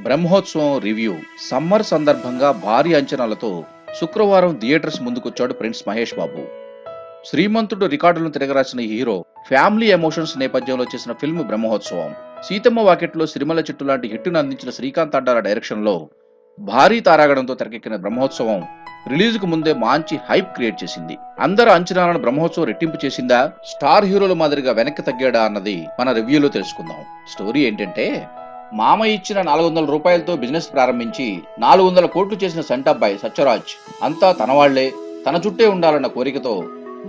Brahmotsavam review. Summer సందర్భంగా భారీ అంచనాలతో శుక్రవారం థియేటర్స్ ముందుకొచ్చాడు ప్రిన్స్ మహేష్ బాబు. శ్రీమంతుడు రికార్డులను తిరగరాసిన ఈ హీరో ఫ్యామిలీ ఎమోషన్స్ నేపథ్యంలో చేసిన ఫిల్మ్ బ్రహ్మోత్సవం. సీతమ్మ వాకిట్లో సిరిమల్ల చెట్టు లాంటి హిట్టును అందించిన శ్రీకాంత్ అడ్డాల డైరెక్షన్ లో భారీ తారాగణంతో తెరకెక్కిన బ్రహ్మోత్సవం రిలీజ్ కు ముందే మంచి హైప్ క్రియేట్ చేసింది. అందరి అంచనాలను బ్రహ్మోత్సవం రెట్టింపు చేసిందా, స్టార్ హీరోల మాదిరిగా వెనక్కి తగ్గాడా అన్నది మన రివ్యూలో తెలుసుకుందాం. స్టోరీ ఏంటంటే, మామ ఇచ్చిన 400 రూపాయలతో బిజినెస్ ప్రారంభించి 400 కోట్లు చేసిన సంటబ్బాయి సత్యరాజ్ అంతా తన వాళ్లే, తన చుట్టే ఉండాలన్న కోరికతో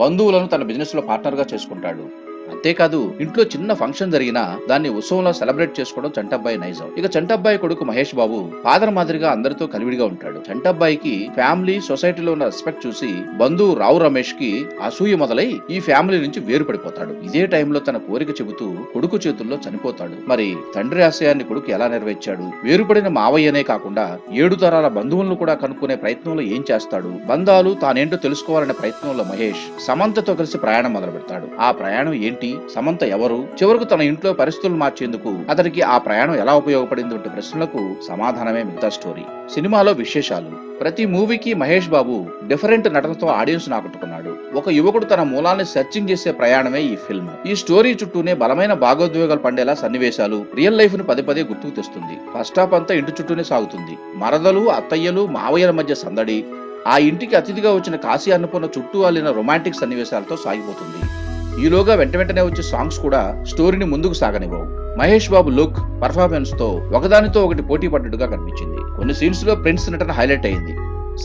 బంధువులను తన బిజినెస్ లో పార్ట్నర్ గా చేసుకుంటాడు. అంతేకాదు, ఇంట్లో చిన్న ఫంక్షన్ జరిగినా దాన్ని ఉత్సవంలో సెలబ్రేట్ చేసుకోవడం చంటబ్బాయి నైజం. ఇక చంటబ్బాయి కొడుకు మహేష్ బాబు ఫాదర్ మాదిరిగా అందరితో కలివిడిగా ఉంటాడు. చంటబ్బాయికి ఫ్యామిలీ సొసైటీలో ఉన్న రెస్పెక్ట్ చూసి బంధువు రావు రమేష్ కి అసూయ మొదలై ఈ ఫ్యామిలీ నుంచి వేరుపడిపోతాడు. ఇదే టైంలో తన కోరిక చెబుతూ కొడుకు చేతుల్లో చనిపోతాడు. మరి తండ్రి ఆశయాన్ని కొడుకు ఎలా నెరవేర్చాడు? వేరుపడిన మావయ్యనే కాకుండా 7 తరాల బంధువులను కూడా కనుక్కునే ప్రయత్నంలో ఏం చేస్తాడు? బంధాలు తానేంటో తెలుసుకోవాలనే ప్రయత్నంలో మహేష్ సమంతతో కలిసి ప్రయాణం మొదలు పెడతాడు. ఆ ప్రయాణం ఏంటి? సమంత ఎవరు? చివరకు తన ఇంట్లో పరిస్థితులు మార్చేందుకు అతనికి ఆ ప్రయాణం ఎలా ఉపయోగపడింది వంటి ప్రశ్నలకు సమాధానమే మిగతా స్టోరీ. సినిమాలో విశేషాలు. ప్రతి మూవీకి మహేష్ బాబు డిఫరెంట్ నటనతో ఆడియన్స్ ఆకట్టుకున్నాడు. ఒక యువకుడు తన మూలాన్ని సెర్చింగ్ చేసే ప్రయాణమే ఈ ఫిల్మ్. ఈ స్టోరీ చుట్టూనే బలమైన భాగోద్వేగాలు పండేలా సన్నివేశాలు, రియల్ లైఫ్ ను పదే గుర్తుకు తెస్తుంది. ఫస్ట్ హాఫ్ అంతా ఇంటి చుట్టూనే సాగుతుంది. మరదలు, అత్తయ్యలు, మావయ్యల మధ్య సందడి, ఆ ఇంటికి అతిథిగా వచ్చిన కాశీ అన్నపూర్ణ చుట్టూ అల్లిన రొమాంటిక్ సన్నివేశాలతో సాగిపోతుంది. ఈలోగా వెంటనే వచ్చే సాంగ్స్ కూడా స్టోరీని ముందుకు సాగనివ్వవు. మహేష్ బాబు లుక్, పర్ఫార్మెన్స్ తో ఒకదానితో ఒకటి పోటీ పడ్డట్టుగా కనిపించింది. కొన్ని సీన్స్ లో ప్రిన్స్ నటన హైలైట్ అయింది.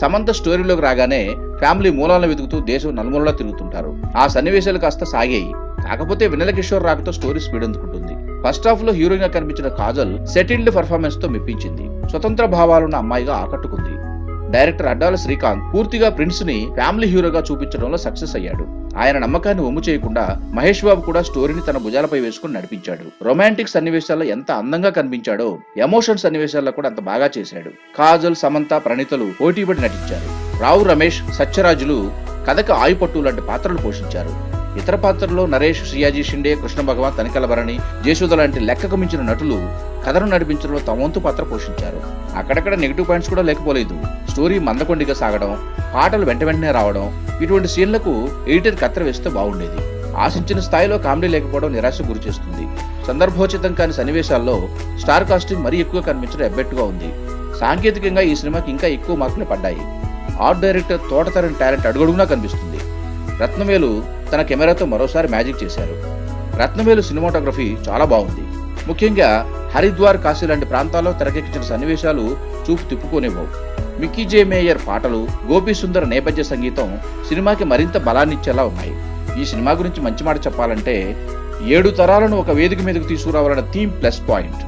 సమంత స్టోరీలోకి రాగానే ఫ్యామిలీ మూలాలను వెతుకుతూ దేశం నలుమూలలా తిరుగుతుంటారు. ఆ సన్నివేశాలు కాస్త సాగాయి. కాకపోతే వెన్నెల కిషోర్ రాకతో స్టోరీ స్పీడ్ అందుకుంటుంది. ఫస్ట్ హాఫ్ లో హీరోయిన్ గా కనిపించిన కాజల్ సెటిల్డ్ పర్ఫార్మెన్స్ తో మెప్పించింది. స్వతంత్ర భావాలున్న అమ్మాయిగా ఆకట్టుకుంది. డైరెక్టర్ అడ్డాల శ్రీకాంత్ పూర్తిగా ప్రిన్స్ ని ఫ్యామిలీ హీరోగా చూపించడంలో సక్సెస్ అయ్యాడు. ఆయన నమ్మకాన్ని ఒమ్ము చేయకుండా మహేష్ బాబు కూడా స్టోరీని తన భుజాలపై వేసుకుని నడిపించాడు. రొమాంటిక్ సన్నివేశాల్లో ఎంత అందంగా కనిపించాడో ఎమోషన్ సన్నివేశాల్లో కూడా అంత బాగా చేశాడు. కాజల్, సమంత, ప్రణీతలు పోటీపడి నటించారు. రావు రమేష్, సత్యరాజులు కథకు ఆయుపట్టు లాంటి పాత్రలు పోషించారు. ఇతర పాత్రల్లో నరేష్, శ్రియాజీ షిండే, కృష్ణ భగవాన్, తనికల భరణి, జయసుధ లాంటి లెక్కకు మించిన నటులు కథను నడిపించడంలో తమ వంతు పాత్ర పోషించారు. అక్కడక్కడ నెగిటివ్ పాయింట్స్ కూడా లేకపోలేదు. స్టోరీ మందకొండిగా సాగడం, పాటలు వెంటనే రావడం, ఇటువంటి సీన్లకు ఎడిటర్ కత్తెర వేస్తే బాగుండేది. ఆశించిన స్థాయిలో కామెడీ లేకపోవడం నిరాశ గురి చేస్తుంది. సందర్భోచితం కాని సన్నివేశాల్లో స్టార్ కాస్టింగ్ మరీ ఎక్కువ కనిపించడం ఎబ్బెట్టుగా ఉంది. సాంకేతికంగా ఈ సినిమాకి ఇంకా ఎక్కువ మార్కులు పడ్డాయి. ఆర్ట్ డైరెక్టర్ తోటతరని టాలెంట్ అడుగడుగునా కనిపిస్తుంది. రత్నవేలు తన కెమెరాతో మరోసారి మ్యాజిక్ చేశారు. రత్నవేలు సినిమాటోగ్రఫీ చాలా బాగుంది. ముఖ్యంగా హరిద్వార్, కాశీ లాంటి ప్రాంతాల్లో తెరకెక్కించిన సన్నివేశాలు చూపు తిప్పుకోనివ్వవు. మిక్కీ జే మేయర్ పాటలు, గోపీ సుందర్ నేపథ్య సంగీతం సినిమాకి మరింత బలాన్నిచ్చేలా ఉన్నాయి. ఈ సినిమా గురించి మంచి మాట చెప్పాలంటే 7 తరాలను ఒక వేదిక మీదకు తీసుకురావాలన్న థీమ్ ప్లస్ పాయింట్.